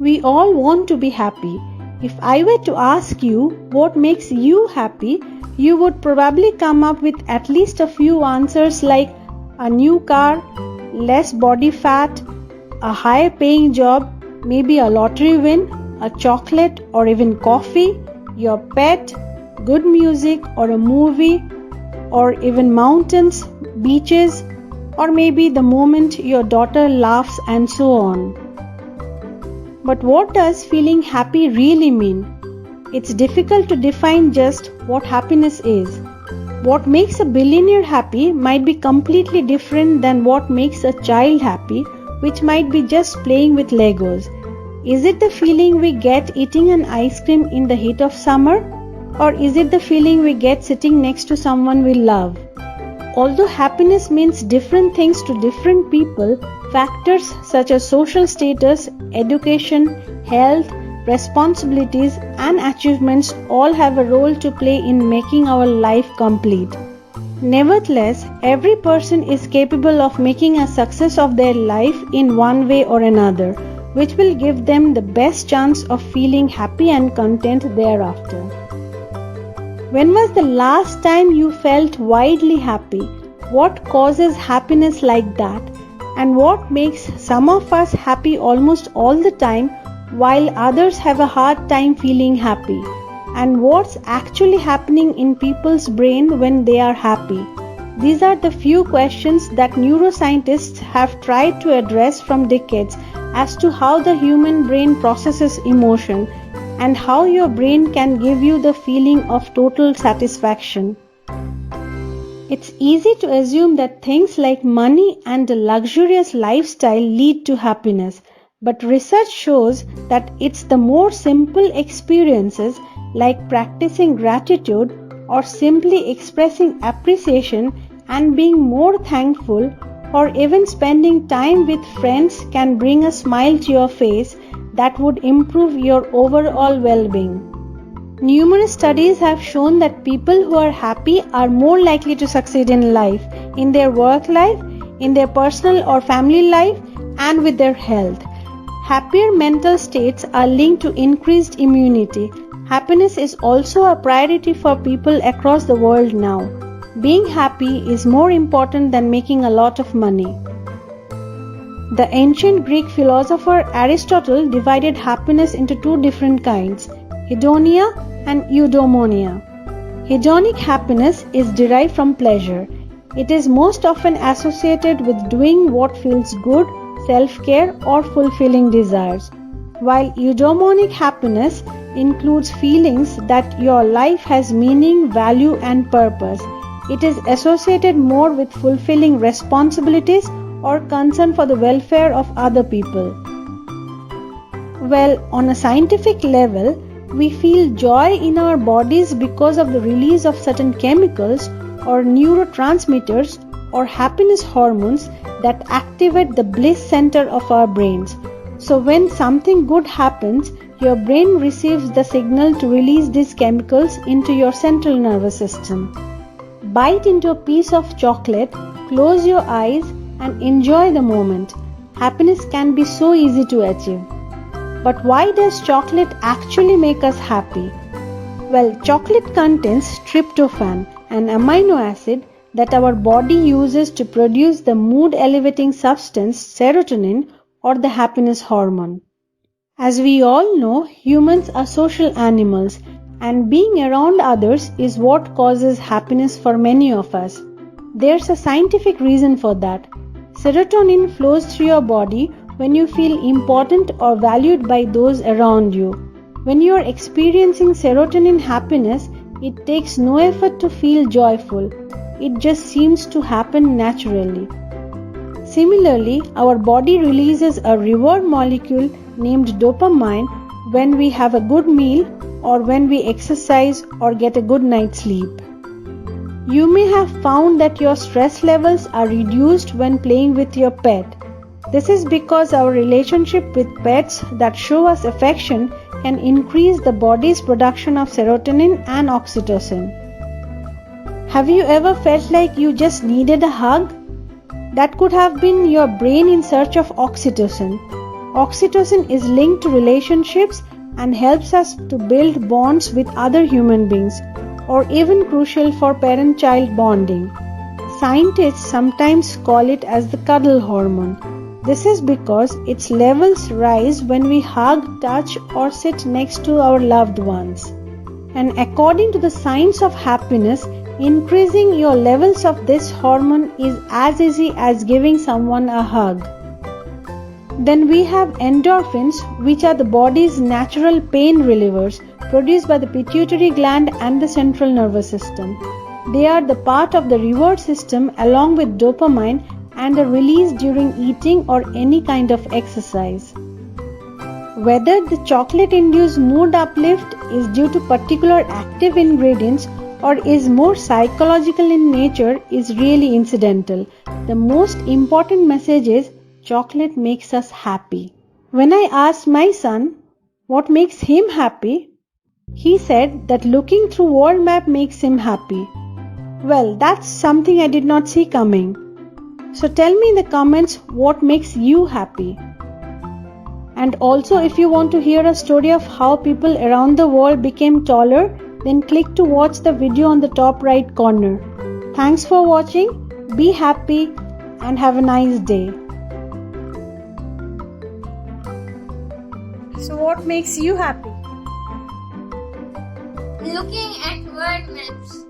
We all want to be happy. If I were to ask you what makes you happy, you would probably come up with at least a few answers like a new car, less body fat, a higher paying job, maybe a lottery win, a chocolate or even coffee, your pet, good music or a movie, or even mountains, beaches, or maybe the moment your daughter laughs and so on. But what does feeling happy really mean? It's difficult to define just what happiness is. What makes a billionaire happy might be completely different than what makes a child happy, which might be just playing with Legos. Is it the feeling we get eating an ice cream in the heat of summer? Or is it the feeling we get sitting next to someone we love? Although happiness means different things to different people, factors such as social status, education, health, responsibilities, and achievements all have a role to play in making our life complete. Nevertheless, every person is capable of making a success of their life in one way or another, which will give them the best chance of feeling happy and content thereafter. When was the last time you felt wildly happy? What causes happiness like that? And what makes some of us happy almost all the time while others have a hard time feeling happy? And what's actually happening in people's brain when they are happy? These are the few questions that neuroscientists have tried to address from decades as to how the human brain processes emotion and how your brain can give you the feeling of total satisfaction. It's easy to assume that things like money and a luxurious lifestyle lead to happiness, but research shows that it's the more simple experiences like practicing gratitude or simply expressing appreciation and being more thankful, or even spending time with friends can bring a smile to your face that would improve your overall well-being. Numerous studies have shown that people who are happy are more likely to succeed in life, in their work life, in their personal or family life, and with their health. Happier mental states are linked to increased immunity. Happiness is also a priority for people across the world now. Being happy is more important than making a lot of money. The ancient Greek philosopher Aristotle divided happiness into two different kinds, hedonia and eudaimonia. Hedonic happiness is derived from pleasure. It is most often associated with doing what feels good, self-care, or fulfilling desires, while eudaimonic happiness includes feelings that your life has meaning, value, and purpose. It is associated more with fulfilling responsibilities or concern for the welfare of other people. Well, on a scientific level, we feel joy in our bodies because of the release of certain chemicals or neurotransmitters or happiness hormones that activate the bliss center of our brains. So when something good happens, your brain receives the signal to release these chemicals into your central nervous system. Bite into a piece of chocolate, close your eyes, and enjoy the moment. Happiness can be so easy to achieve. But why does chocolate actually make us happy? Well, chocolate contains tryptophan, an amino acid that our body uses to produce the mood-elevating substance serotonin, or the happiness hormone. As we all know, humans are social animals, and being around others is what causes happiness for many of us. There's a scientific reason for that. Serotonin flows through your body when you feel important or valued by those around you. When you are experiencing serotonin happiness, it takes no effort to feel joyful. It just seems to happen naturally. Similarly, our body releases a reward molecule named dopamine when we have a good meal or when we exercise or get a good night's sleep. You may have found that your stress levels are reduced when playing with your pet. This is because our relationship with pets that show us affection can increase the body's production of serotonin and oxytocin. Have you ever felt like you just needed a hug? That could have been your brain in search of oxytocin. Oxytocin is linked to relationships and helps us to build bonds with other human beings, or even crucial for parent-child bonding. Scientists sometimes call it as the cuddle hormone. This is because its levels rise when we hug, touch, or sit next to our loved ones. And according to the science of happiness, increasing your levels of this hormone is as easy as giving someone a hug. Then we have endorphins, which are the body's natural pain relievers produced by the pituitary gland and the central nervous system. They are the part of the reward system along with dopamine and are released during eating or any kind of exercise. Whether the chocolate-induced mood uplift is due to particular active ingredients or is more psychological in nature is really incidental. The most important message is chocolate makes us happy. When I asked my son what makes him happy, he said that looking through world map makes him happy. Well, that's something I did not see coming. So tell me in the comments what makes you happy. And also, if you want to hear a story of how people around the world became taller, then click to watch the video on the top right corner. Thanks for watching, be happy and have a nice day. So what makes you happy? Looking at world maps.